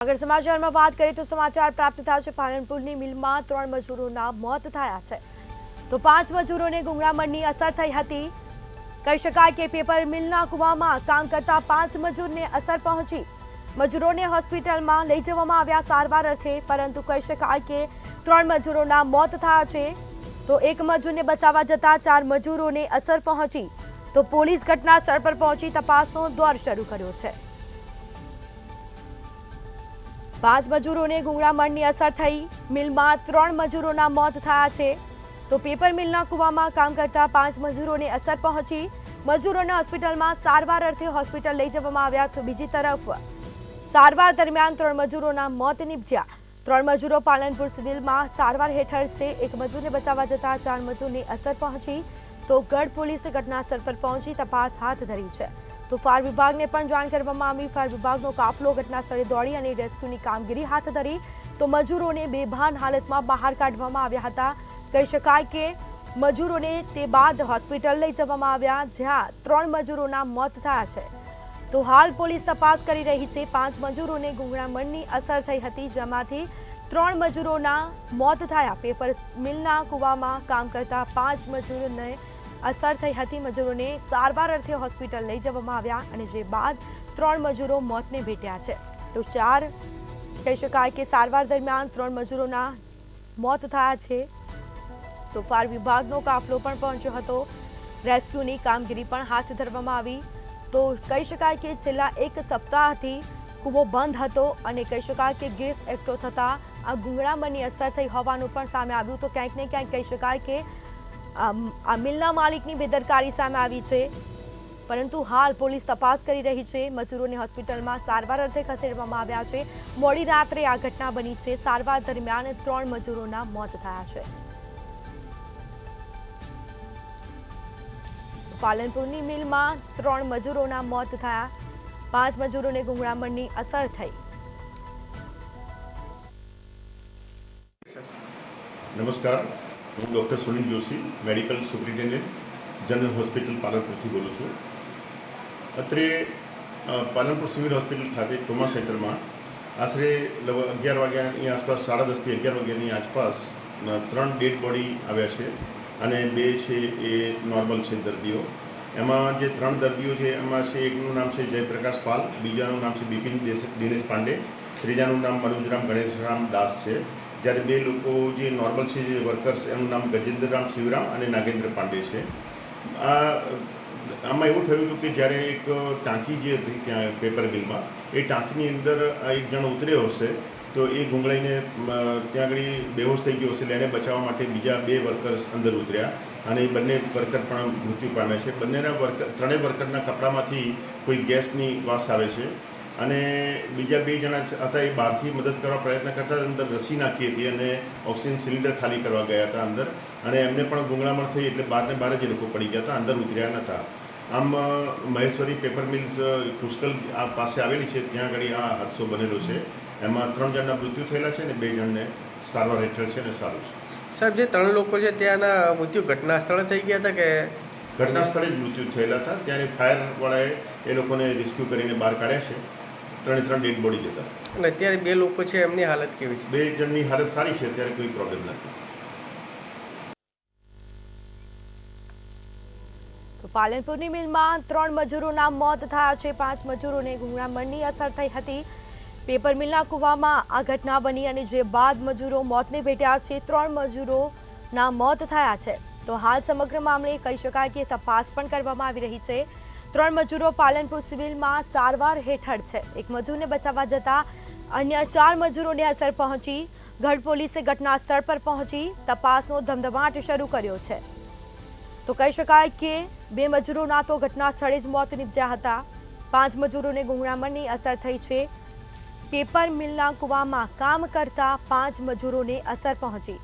આગળ સમાચારમાં વાત કરીએ તો સમાચાર પ્રાપ્ત થયા છે પાલનપુરની મિલમાં 3 મજૂરોના મોત થયા છે તો 5 મજૂરોને ગુંગળામણની અસર થઈ હતી। કહી શકાય કે પેપર મિલના કૂવામાં કામ કરતા 5 મજૂરને અસર પહોંચી। મજૂરોને હોસ્પિટલમાં લઈ જવામાં આવ્યા સારવાર અર્થે, પરંતુ કહી શકાય કે 3 મજૂરોના મોત થયા છે તો એક મજૂરને બચાવવા જતા 4 મજૂરોને અસર પહોંચી તો પોલીસ ઘટના સ્થળ પર પહોંચી તપાસનો દોર શરૂ કર્યો છે। 5 મજૂરોને ગુંગળામણની અસર થઈ। મિલમાં 3 મજૂરોના મોત થયા છે તો પેપર મિલના કૂવામાં કામ કરતા 5 મજૂરોને અસર પહોંચી। મજૂરોને હોસ્પિટલમાં સારવાર અર્થે હોસ્પિટલ લઈ જવામાં આવ્યા તો બીજી તરફ સારવાર દરમિયાન 3 મજૂરોના મોત નીપજ્યા। 3 મજૂરો પાલનપુર સિવિલમાં સારવાર હેઠળ છે। એક મજૂરને બચાવવા જતા 4 મજૂરને અસર પહોંચી તો ગઢ પોલીસે ઘટના સ્થળ પર પહોંચી તપાસ હાથ ધરી છે તો ફાયર વિભાગને પણ જાણ કરવામાં આવી। ફાયર વિભાગનો કાફલો ઘટના સ્થળે દોડી અને રેસ્ક્યુની કામગીરી હાથ ધરી તો મજૂરોને બેભાન હાલતમાં બહાર કાઢવામાં આવ્યા હતા। કહી શકાય કે મજૂરોને તે બાદ હોસ્પિટલ લઈ જવામાં આવ્યા જ્યાં 3 મજૂરોના મોત થયા છે તો હાલ પોલીસ તપાસ કરી રહી છે। 5 મજૂરોને ગુંગળામણની અસર થઈ હતી જેમાંથી 3 મજૂરોના મોત થયા। પેપર મિલના કૂવામાં કામ કરતા 5 મજૂરોને અસર થઈ હતી। મજૂરોને સારવાર અર્થે હોસ્પિટલ લઈ જવામાં આવ્યા અને જે બાદ 3 મજૂરો મોતને ભેટ્યા છે તો 4 કહી શકાય કે સારવાર દરમિયાન 3 મજૂરોના મોત થયા છે તો ફાયર વિભાગનો કાફલો પણ પહોંચ્યો હતો। રેસ્ક્યુની કામગીરી પણ હાથ ધરવામાં આવી તો કહી શકાય કે છેલ્લા 1 સપ્તાહથી કૂવો બંધ હતો અને કહી શકાય કે ગેસ એકઠો થતાં આ ગુંગળામણની અસર થઈ હોવાનું પણ સામે આવ્યું તો ક્યાંક ને ક્યાંક કહી શકાય કે આ મિલના માલિકની બેદરકારી સામે આવી છે, પરંતુ હાલ પોલીસ તપાસ કરી રહી છે। મજૂરોને હોસ્પિટલમાં સારવાર અર્થે ખસેડવામાં આવ્યા છે। મોડી રાત્રે આ ઘટના બની છે। સારવાર દરમિયાન 3 મજૂરોના મોત થયા છે। પાલનપુરની મિલમાં 3 મજૂરોના મોત થયા। 5 મજૂરોને ગુંગળામણની અસર થઈ। નમસ્કાર, હું doctor Sunil Joshi, medical superintendent, general hospital પાલનપુરથી બોલું છું। અત્રે પાલનપુર સિવિલ હોસ્પિટલ ખાતે ટ્રોમા સેન્ટરમાં આશરે 11 વાગ્યાની આસપાસ 10:30 થી 11 વાગ્યાની આસપાસ 3 ડેડ બોડી આવ્યા છે અને 2 છે એ નોર્મલ છે દર્દીઓ। એમાં જે 3 દર્દીઓ છે એમાં છે એકનું નામ છે જયપ્રકાશ પાલ, બીજાનું નામ છે બિપિન દિનેશ પાંડે, ત્રીજાનું નામ મનોજરામ ગણેશરામ દાસ છે। જ્યારે 2 લોકો જે નોર્મલ છે જે વર્કર્સ એનું નામ ગજેન્દ્રરામ શિવરામ અને નાગેન્દ્ર પાંડે છે। આમાં એવું થયું હતું કે જ્યારે એક ટાંકી જે હતી ત્યાં પેપર મિલમાં એ ટાંકીની અંદર એક જણ ઉતર્યો હશે તો એ ગુંગળાઈને ત્યાં આગળ બેહોશ થઈ ગયો હશે એટલે એને બચાવવા માટે બીજા 2 વર્કર્સ અંદર ઉતર્યા અને એ બંને વર્કર પણ મૃત્યુ પામ્યા છે। બંનેના ત્રણેય વર્કરના કપડામાંથી કોઈ ગેસની વાસ આવે છે અને બીજા 2 જણા હતા એ બહારથી મદદ કરવા પ્રયત્ન કરતા અંદર રસી નાખી હતી અને ઓક્સિજન સિલિન્ડર ખાલી કરવા ગયા હતા અંદર અને એમને પણ ગુંગળામણ થઈ એટલે બહાર જ એ લોકો પડી ગયા હતા, અંદર ઉતર્યા નહોતા। આમ મહેશ્વરી પેપર મિલ્સ પુષ્કલ આ પાસે આવેલી છે ત્યાં આગળ આ હાદસો બનેલો છે। એમાં 3 જણના મૃત્યુ થયેલા છે અને 2 જણને સારવાર હેઠળ છે અને સારું છે। સાહેબ, જે 3 લોકો છે ત્યાંના મૃત્યુ ઘટના સ્થળે થઈ ગયા હતા કે ઘટના સ્થળે જ મૃત્યુ થયેલા હતા? ત્યારે ફાયરવાળાએ એ લોકોને રેસ્ક્યુ કરીને બહાર કાઢ્યા છે। 3 ડેડ બોડી જતા અને અત્યારે 2 લોકો છે એમની હાલત કેવી છે? 2 જણની હાલત સારી છે, અત્યારે કોઈ પ્રોબ્લેમ નથી। તો પાલનપુરની મિલમાં 3 મજૂરોના મોત થયા છે। 5 મજૂરોને ગુંગળામણની અસર થઈ હતી। પેપર મિલના કૂવામાં આ ઘટના બની અને જે બાદ મજૂરો મોતને ભેટ્યા છે। 3 મજૂરોના મોત થયા છે તો હાલ સમગ્ર મામલે કહી શકાય કે તપાસ પણ કરવામાં આવી રહી છે। 3 મજૂરો પાલનપુર સિવિલમાં સારવાર હેઠળ છે। એક મજૂરને બચાવવા જતા અન્ય 4 મજૂરોને અસર પહોંચી। ગઢ પોલીસે ઘટના સ્થળ પર પહોંચી તપાસનો ધમધમાટ શરૂ કર્યો છે તો કહી શકાય કે 2 મજૂરોના તો ઘટના સ્થળે જ મોત નીપજ્યા હતા। 5 મજૂરોને ગુંગળામણની અસર થઈ છે। પેપર મિલના કૂવામાં કામ કરતા 5 મજૂરોને અસર પહોંચી।